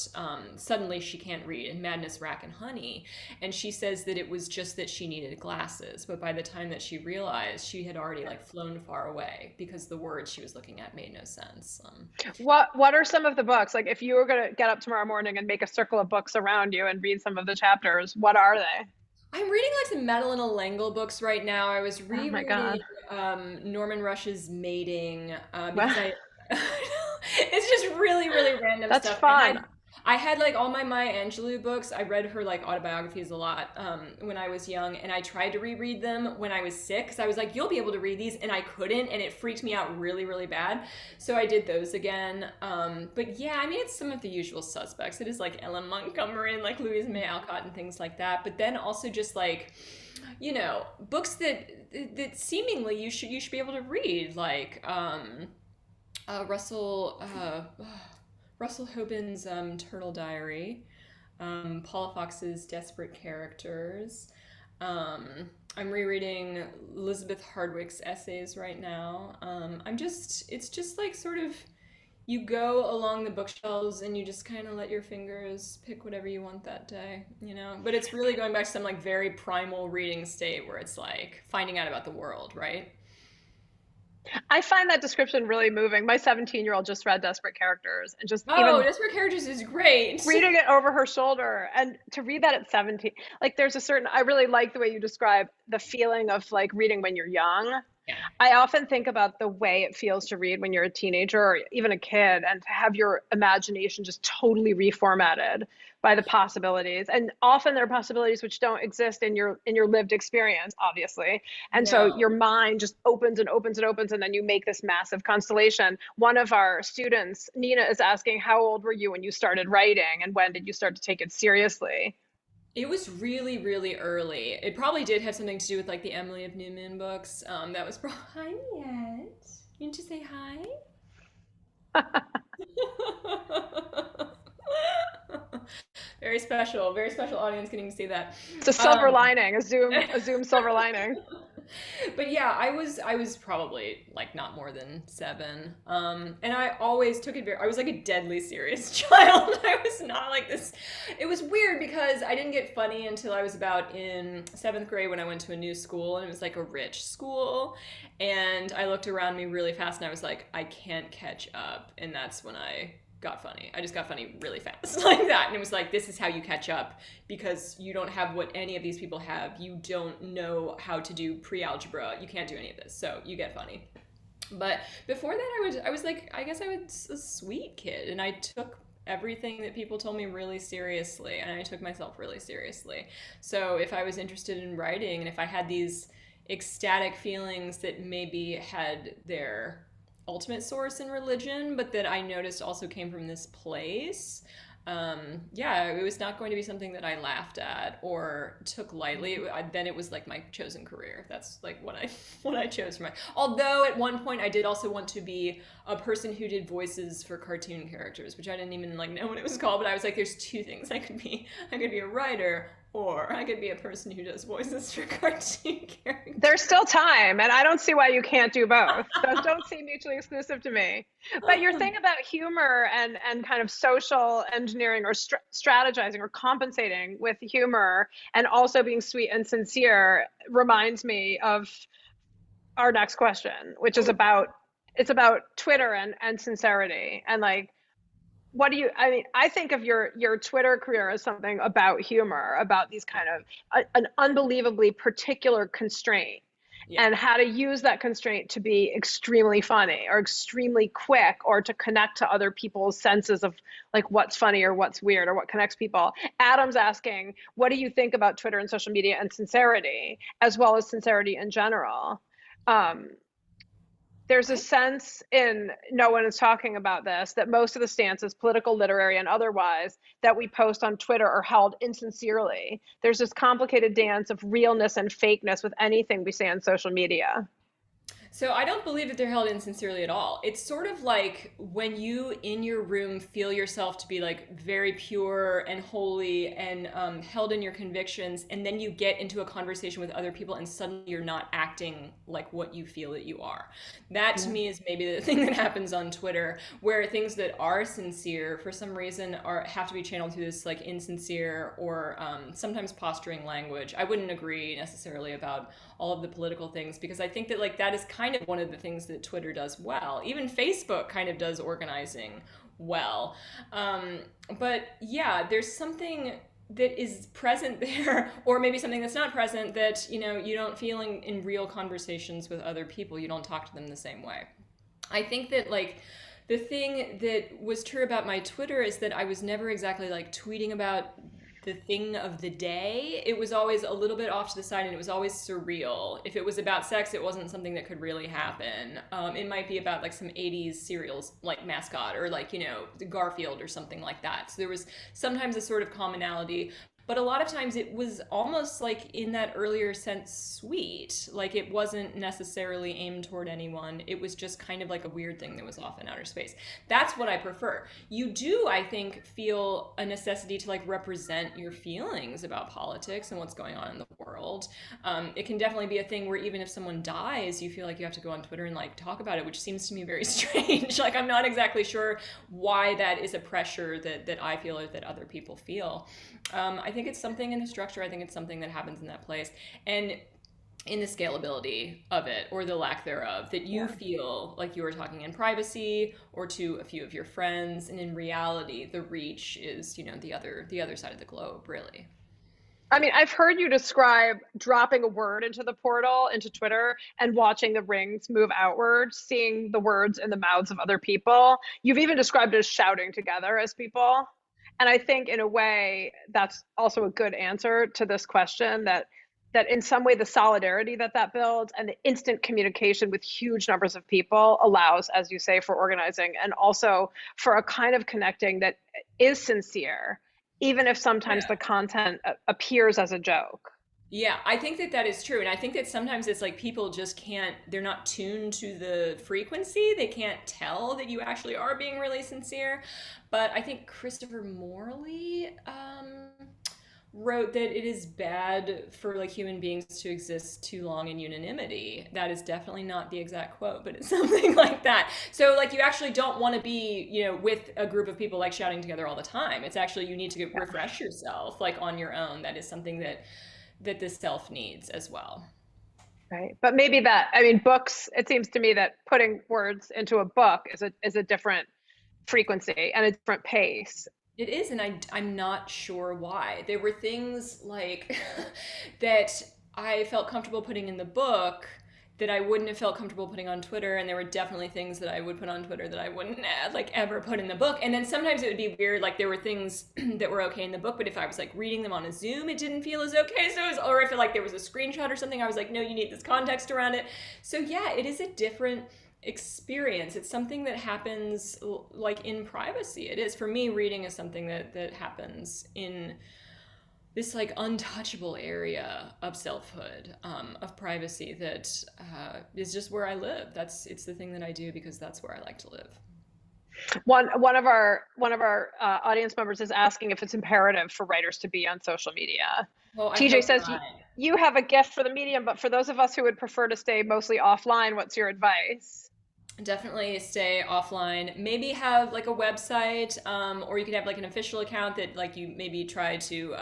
Suddenly She Can't Read and Madness, Rack, and Honey, and she says that it was just that she needed glasses, but by the time that she realized, she had already, like, flown far away because the words she was looking at made no sense. What are some of the books? Like, if you were going to get up tomorrow morning and make a circle of books around you and read some of the chapters, what are they? I'm reading like some Madeline L'Engle books right now. I was Oh my rereading God. Norman Rush's Mating because Wow. it's just really, really random That's stuff. fun. I had like all my Maya Angelou books. I read her like autobiographies a lot when I was young, and I tried to reread them when I was sick because I was like, you'll be able to read these, and I couldn't, and it freaked me out really, really bad. So I did those again. But yeah, I mean, it's some of the usual suspects. It is like Ellen Montgomery and like Louise May Alcott and things like that. But then also just like, books that seemingly you should be able to read, like Russell Hoban's Turtle Diary, Paula Fox's Desperate Characters. I'm rereading Elizabeth Hardwick's essays right now. It's just like sort of, you go along the bookshelves and you just kind of let your fingers pick whatever you want that day, But it's really going back to some like very primal reading state where it's like finding out about the world, right? I find that description really moving. My 17-year-old just read Desperate Characters, and just Oh, even Desperate Characters is great. reading it over her shoulder, and to read that at 17, like, there's a certain, I really like the way you describe the feeling of like reading when you're young. Yeah. I often think about the way it feels to read when you're a teenager or even a kid, and to have your imagination just totally reformatted by the possibilities. And often there are possibilities which don't exist in your lived experience, obviously. And so No. your mind just opens and opens and opens, and then you make this massive constellation. One of our students, Nina, is asking, how old were you when you started writing, and when did you start to take it seriously? It was really, really early. It probably did have something to do with like the Emily of New Moon books. That was hi, Yet. You want to say hi? Very special audience getting to see that. It's a silver Um, lining, a Zoom silver lining. but yeah, I was probably like not more than 7. And I always took it I was like a deadly serious child. I was not like this. It was weird because I didn't get funny until I was about in 7th grade when I went to a new school, and it was like a rich school. And I looked around me really fast and I was like, I can't catch up. And that's when I got funny. I just got funny really fast like that. And it was like, this is how you catch up because you don't have what any of these people have. You don't know how to do pre-algebra. You can't do any of this. So you get funny. But before that, I was like, I guess I was a sweet kid, and I took everything that people told me really seriously, and I took myself really seriously. So if I was interested in writing, and if I had these ecstatic feelings that maybe had their ultimate source in religion, but that I noticed also came from this place. Yeah, it was not going to be something that I laughed at or took lightly. Then it was like my chosen career. That's like what I what I chose for my. Although at one point I did also want to be a person who did voices for cartoon characters, which I didn't even like know what it was called. But I was like, there's two things I could be. I could be a writer, or I could be a person who does voices for cartoon characters. There's still time, and I don't see why you can't do both. Those don't seem mutually exclusive to me. But your thing about humor and kind of social engineering or strategizing or compensating with humor and also being sweet and sincere reminds me of our next question, which is Oh, about it's about Twitter and sincerity and like what do you I mean I think of your Twitter career as something about humor, about these kind of an unbelievably particular constraint yeah. and how to use that constraint to be extremely funny or extremely quick or to connect to other people's senses of like what's funny or what's weird or what connects people. Adam's asking, what do you think about Twitter and social media and sincerity, as well as sincerity in general? Um, there's a I sense in no one is talking about this that most of the stances, political, literary, and otherwise, that we post on Twitter are held insincerely. There's this complicated dance of realness and fakeness with anything we say on social media. So I don't believe that they're held insincerely at all. It's sort of like when you in your room feel yourself to be like very pure and holy and held in your convictions, and then you get into a conversation with other people, and suddenly you're not acting like what you feel that you are. That to Yeah. me is maybe the thing that happens on Twitter, where things that are sincere for some reason are have to be channeled through this like insincere or sometimes posturing language. I wouldn't agree necessarily about all of the political things because I think that like that is kind of one of the things that Twitter does well. Even Facebook kind of does organizing well. Um, but yeah, there's something that is present there or maybe something that's not present that you don't feel in real conversations with other people. You don't talk to them the same way. I think that like the thing that was true about my Twitter is that I was never exactly like tweeting about the thing of the day. It was always a little bit off to the side and it was always surreal. If it was about sex, it wasn't something that could really happen. It might be about like some 80s serials like Mascot or like, Garfield or something like that. So there was sometimes a sort of commonality, but a lot of times it was almost like in that earlier sense sweet. Like it wasn't necessarily aimed toward anyone. It was just kind of like a weird thing that was off in outer space. That's what I prefer. You do, I think, feel a necessity to like represent your feelings about politics and what's going on in the world. It can definitely be a thing where even if someone dies, you feel like you have to go on Twitter and like talk about it, which seems to me very strange. Like I'm not exactly sure why that is a pressure that I feel or that other people feel. I think it's something in the structure. I think it's something that happens in that place. And in the scalability of it or the lack thereof, that you Yeah. feel like you are talking in privacy or to a few of your friends, and in reality the reach is the other side of the globe, really. I mean, I've heard you describe dropping a word into the portal, into Twitter, and watching the rings move outward, seeing the words in the mouths of other people. You've even described it as shouting together as people. And I think in a way that's also a good answer to this question that in some way the solidarity that builds and the instant communication with huge numbers of people allows, as you say, for organizing and also for a kind of connecting that is sincere, even if sometimes the Yeah. content appears as a joke. Yeah, I think that that is true. And I think that sometimes it's like people just can't, they're not tuned to the frequency. They can't tell that you actually are being really sincere. But I think Christopher Morley wrote that it is bad for like human beings to exist too long in unanimity. That is definitely not the exact quote, but it's something like that. So like you actually don't want to be, with a group of people like shouting together all the time. It's actually you need to Yeah. refresh yourself like on your own. That is something that the self needs as well. Right. But maybe that, I mean, books, it seems to me that putting words into a book is a different frequency and a different pace. It is, and I'm not sure why. There were things like that I felt comfortable putting in the book that I wouldn't have felt comfortable putting on Twitter, and there were definitely things that I would put on Twitter that I wouldn't like ever put in the book. And then sometimes it would be weird, like there were things that were okay in the book, but if I was like reading them on a Zoom, it didn't feel as okay. So it was, or if like there was a screenshot or something, I was like, no, you need this context around it. So yeah, it is a different experience. It's something that happens like in privacy. It is for me. Reading is something that happens in this like untouchable area of selfhood, of privacy that is just where I live. It's the thing that I do because that's where I like to live. One of our audience members is asking if it's imperative for writers to be on social media. Well, I TJ hope says not. you have a gift for the medium, but for those of us who would prefer to stay mostly offline, what's your advice? Definitely stay offline. Maybe have like a website, or you could have like an official account that like you maybe try to,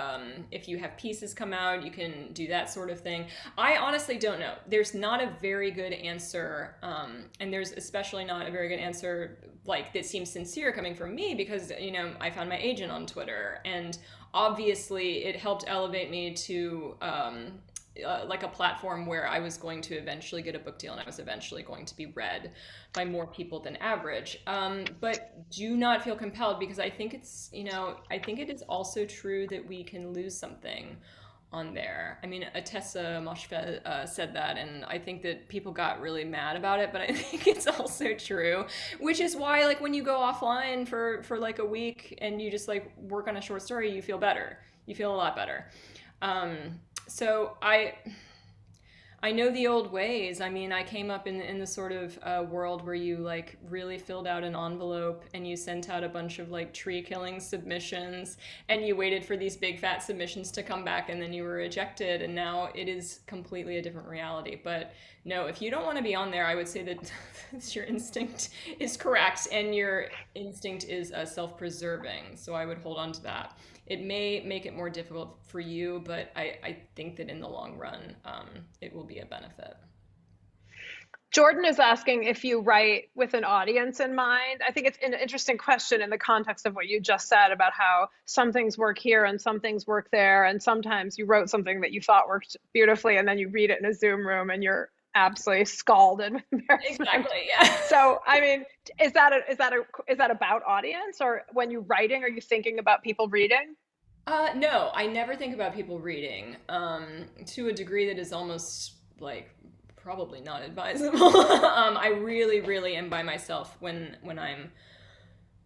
if you have pieces come out, you can do that sort of thing. I honestly don't know. There's not a very good answer, and there's especially not a very good answer like that seems sincere coming from me because I found my agent on Twitter, and obviously it helped elevate me to like a platform where I was going to eventually get a book deal and I was eventually going to be read by more people than average. But do not feel compelled because I think I think it is also true that we can lose something on there. I mean, Atessa Moshfegh said that, and I think that people got really mad about it, but I think it's also true, which is why, like, when you go offline for like a week and you just like work on a short story, you feel better. You feel a lot better. So I know the old ways. I mean, I came up in the sort of world where you like really filled out an envelope and you sent out a bunch of like tree killing submissions and you waited for these big fat submissions to come back and then you were rejected. And now it is completely a different reality. But no, if you don't want to be on there, I would say that your instinct is correct and your instinct is self-preserving. So I would hold on to that. It may make it more difficult for you, but I think that in the long run, it will be a benefit. Jordan is asking if you write with an audience in mind. I think it's an interesting question in the context of what you just said about how some things work here and some things work there. And sometimes you wrote something that you thought worked beautifully and then you read it in a Zoom room and you're absolutely scalded with embarrassment. Exactly. Yeah. So, I mean, is that about audience, or when you're writing, are you thinking about people reading? No, I never think about people reading to a degree that is almost like probably not advisable. I really, really am by myself when I'm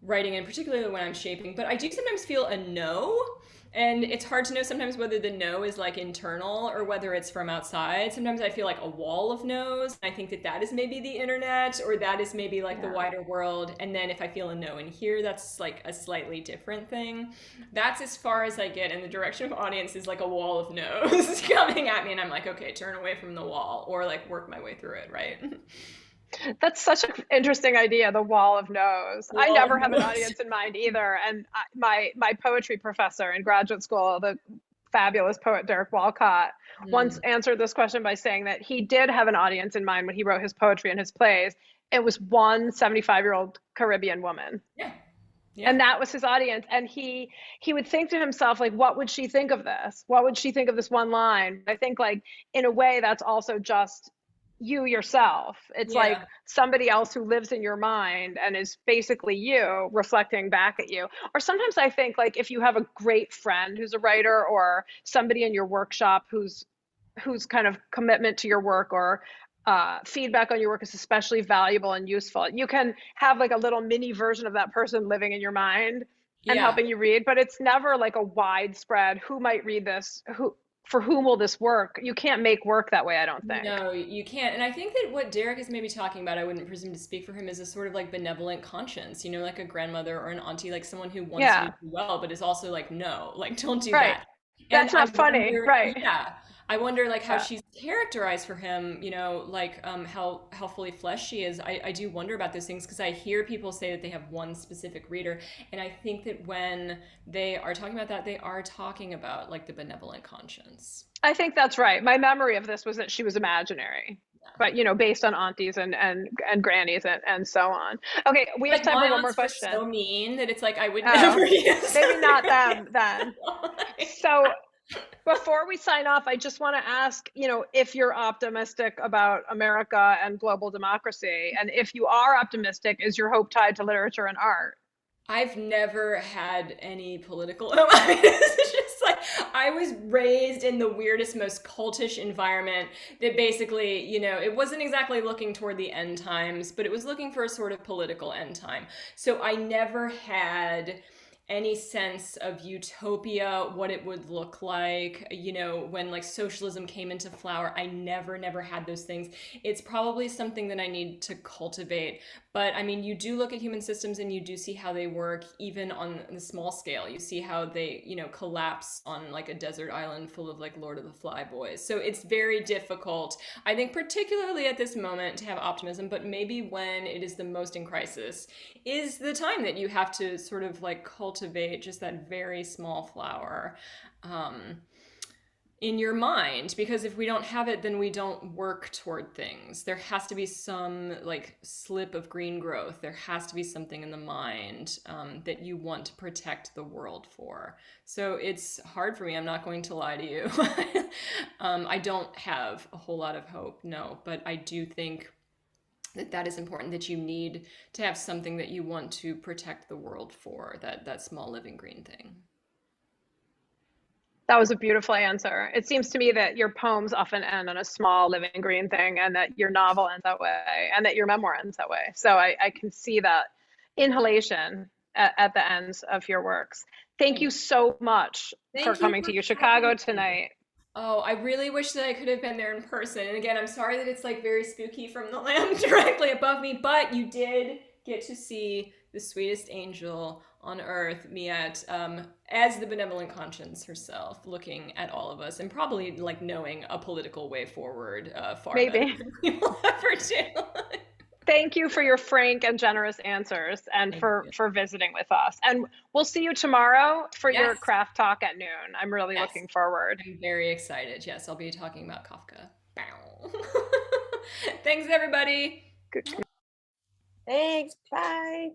writing, and particularly when I'm shaping. But I do sometimes feel a no. And it's hard to know sometimes whether the no is like internal or whether it's from outside. Sometimes I feel like a wall of no's. I think that that is maybe the internet or that is maybe like the Yeah. wider world. And then if I feel a no in here, that's like a slightly different thing. That's as far as I get in the direction of audience is like a wall of no's coming at me. And I'm like, okay, turn away from the wall or like work my way through it, right? That's such an interesting idea, the wall of no's. I Wall of never have an no's. audience in mind either. And my poetry professor in graduate school, the fabulous poet Derek Walcott, once Mm, answered this question by saying that he did have an audience in mind when he wrote his poetry and his plays. It was one 75-year-old Caribbean woman. yeah, yeah. And that was his audience. And he would think to himself, like, what would she think of this? What would she think of this one line? I think, like, in a way, that's also just you yourself. It's like Yeah. somebody else who lives in your mind and is basically you reflecting back at you. Or sometimes I think, like, if you have a great friend who's a writer, or somebody in your workshop whose kind of commitment to your work, or feedback on your work is especially valuable and useful, you can have like a little mini version of that person living in your mind and Yeah. helping you read. But it's never like a widespread who might read this, who, for whom will this work. You can't make work that way, I don't think. No, you can't. And I think that what Derek is maybe talking about, I wouldn't presume to speak for him, is a sort of like benevolent conscience, like a grandmother or an auntie, like someone who wants you to Yeah, do well, but is also like, no, like, don't do right. that. And That's I not funny, wonder, right? yeah, I wonder like how Yeah. she's characterized for him, like how fully fleshed she is. I do wonder about those things because I hear people say that they have one specific reader, and I think that when they are talking about that, they are talking about like the benevolent conscience. I think that's right. My memory of this was that she was imaginary, but based on aunties and grannies and so on. Okay, we have Like time my for one more aunts were question. so mean that it's like I would Oh, never use maybe not them. them then. So Before we sign off, I just want to ask, if you're optimistic about America and global democracy, and if you are optimistic, is your hope tied to literature and art? I've never had any political. I mean, it's just like I was raised in the weirdest, most cultish environment that basically, it wasn't exactly looking toward the end times, but it was looking for a sort of political end time. So I never had any sense of utopia, what it would look like, when like socialism came into flower. I never had those things. It's probably something that I need to cultivate. But I mean, you do look at human systems and you do see how they work, even on the small scale. You see how they, collapse on like a desert island full of like Lord of the Fly boys. So it's very difficult, I think, particularly at this moment, to have optimism. But maybe when it is the most in crisis is the time that you have to sort of like cultivate just that very small flower. Um, in your mind, because if we don't have it, then we don't work toward things. There has to be some like slip of green growth. There has to be something in the mind, that you want to protect the world for. So it's hard for me, I'm not going to lie to you. I don't have a whole lot of hope, no, but I do think that is important, that you need to have something that you want to protect the world for, that small living green thing. That was a beautiful answer. It seems to me that your poems often end on a small living green thing, and that your novel ends that way, and that your memoir ends that way. So I can see that inhalation at the ends of your works. Thank you so much for Thank you coming for to having Chicago me. tonight. Oh, I really wish that I could have been there in person. And again, I'm sorry that it's like very spooky from the lamp directly above me, but you did get to see the sweetest angel on earth, Miette, as the benevolent conscience herself, looking at all of us and probably like knowing a political way forward far better Maybe. than we will ever do. Thank you for your frank and generous answers, and Thank for you. for visiting with us. And we'll see you tomorrow for your Yes, craft talk at noon. I'm really yes. looking forward. I'm very excited. Yes, I'll be talking about Kafka. Bow. Thanks, everybody. Good Thanks. Bye.